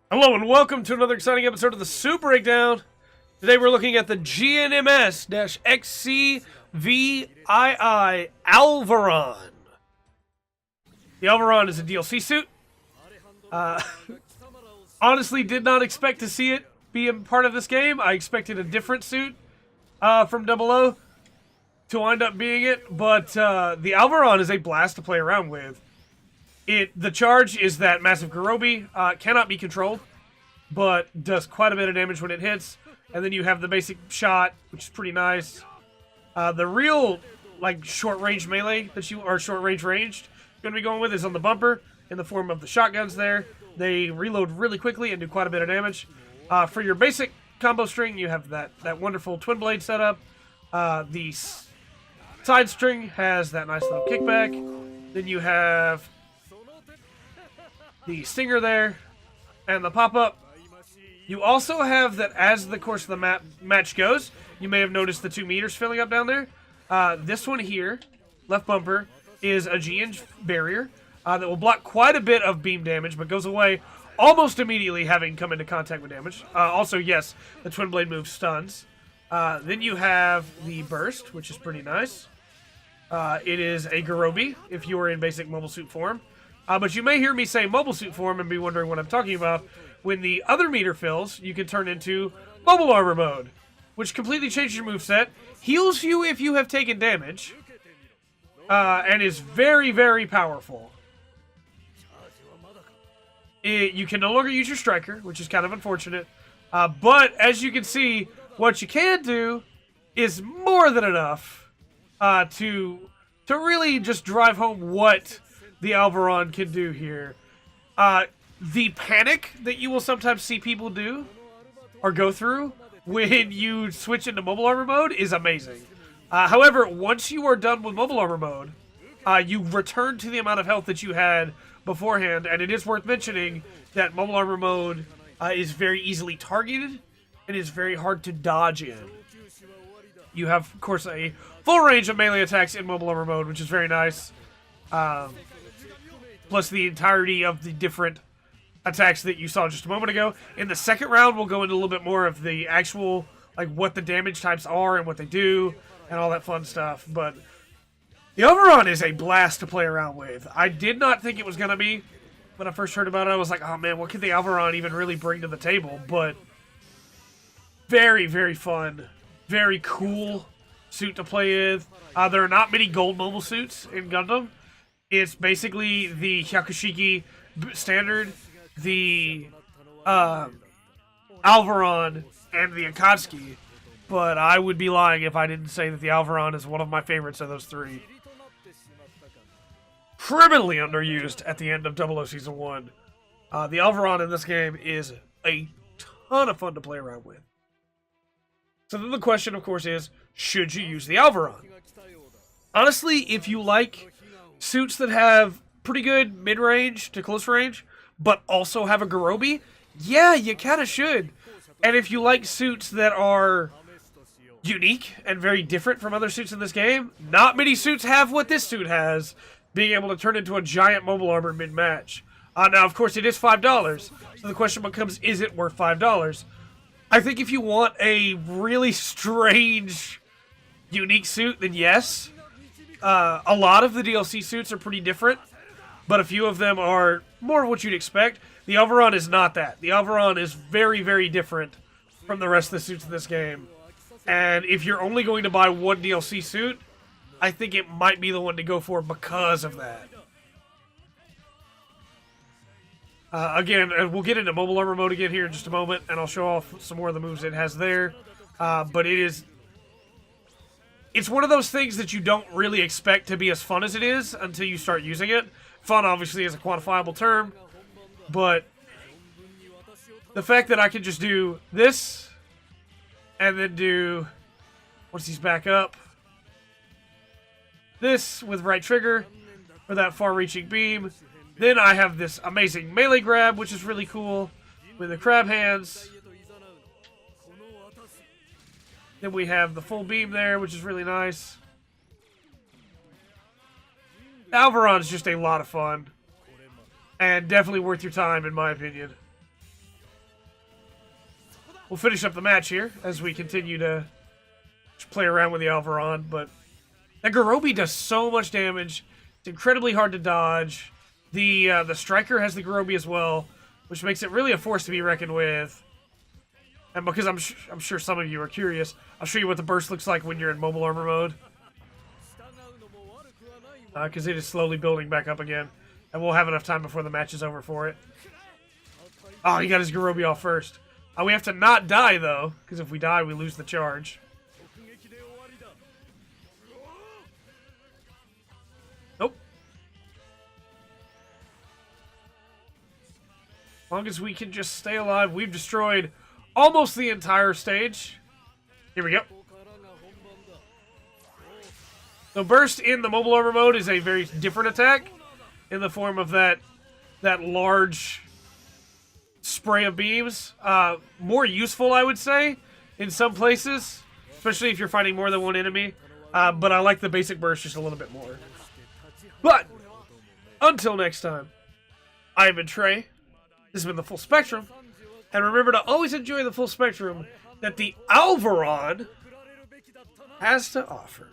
Hello and welcome to another exciting episode of the Soup Breakdown. Today we're looking at the GNMS-XCVII Alvaaron. The Alvaaron is a DLC suit. Honestly, did not expect to see it be a part of this game. I expected a different suit from Double O to wind up being it, but the Alvaaron is a blast to play around with. The charge is that massive Garobi, cannot be controlled, but does quite a bit of damage when it hits. And then you have the basic shot, which is pretty nice. The real, short-range melee or short-range ranged you're going to be going with is on the bumper in the form of the shotguns there. They reload really quickly and do quite a bit of damage. For your basic combo string, you have that wonderful twin blade setup. The side string has that nice little kickback. Then you have the stinger there, and the pop-up. You also have that as the course of the match goes, you may have noticed the 2 meters filling up down there. This one here, left bumper, is a GN barrier that will block quite a bit of beam damage, but goes away almost immediately having come into contact with damage. Also, yes, the twin blade move stuns. Then you have the burst, which is pretty nice. It is a Garobi, if you are in basic mobile suit form. But you may hear me say mobile suit form and be wondering what I'm talking about. When the other meter fills, you can turn into mobile armor mode, which completely changes your moveset, heals you if you have taken damage, and is very, very powerful. You can no longer use your striker, which is kind of unfortunate. But as you can see, what you can do is more than enough to really just drive home what the Alvaaron can do here. The panic that you will sometimes see people do or go through when you switch into mobile armor mode is amazing. However, once you are done with mobile armor mode, you return to the amount of health that you had beforehand, and it is worth mentioning that mobile armor mode is very easily targeted and is very hard to dodge in. You have, of course, a full range of melee attacks in mobile armor mode, which is very nice. Plus the entirety of the different attacks that you saw just a moment ago. In the second round, we'll go into a little bit more of the actual, what the damage types are and what they do and all that fun stuff. But the Alvaaron is a blast to play around with. I did not think it was going to be. When I first heard about it, I was like, oh man, what could the Alvaaron even really bring to the table? But very, very fun. Very cool suit to play with. There are not many gold mobile suits in Gundam. It's basically the Hyakushiki standard, the Alvaaron, and the Akatsuki. But I would be lying if I didn't say that the Alvaaron is one of my favorites of those three. Criminally underused at the end of Double O Season 1. The Alvaaron in this game is a ton of fun to play around with. So then the question, of course, is, should you use the Alvaaron? Honestly, if you like suits that have pretty good mid-range to close range, but also have a Garobi, yeah, you kind of should. And if you like suits that are unique and very different from other suits in this game, not many suits have what this suit has, being able to turn into a giant mobile armor mid-match. Now, of course, it is $5, so the question becomes, is it worth $5? I think if you want a really strange, unique suit, then yes. A lot of the DLC suits are pretty different, but a few of them are more of what you'd expect. The Alvaaron is not that. The Alvaaron is very, very different from the rest of the suits in this game. And if you're only going to buy one DLC suit, I think it might be the one to go for because of that. Again, we'll get into mobile armor mode again here in just a moment, and I'll show off some more of the moves it has there. But it's one of those things that you don't really expect to be as fun as it is until you start using it. Fun, obviously, is a quantifiable term, but the fact that I can just do this, and then do, once he's back up, this with right trigger for that far-reaching beam. Then I have this amazing melee grab, which is really cool, with the crab hands. Then we have the full beam there, which is really nice. Alvaaron is just a lot of fun. And definitely worth your time, in my opinion. we'll finish up the match here as we continue to play around with the Alvaaron. But that Garobi does so much damage. It's incredibly hard to dodge. The Striker has the Garobi as well, which makes it really a force to be reckoned with. And because I'm sure some of you are curious, I'll show you what the burst looks like when you're in mobile armor mode. Because it is slowly building back up again. And we'll have enough time before the match is over for it. Oh, he got his Garobi off first. We have to not die, though, because if we die, we lose the charge. Nope. As long as we can just stay alive, we've destroyed almost the entire stage. Here we go. So burst in the mobile armor mode is a very different attack in the form of that large spray of beams. More useful, I would say, in some places, especially if you're fighting more than one enemy. But I like the basic burst just a little bit more. But until next time, I have been Trey. This has been the Full Spectrum. And remember to always enjoy the full spectrum that the Alvaaron has to offer.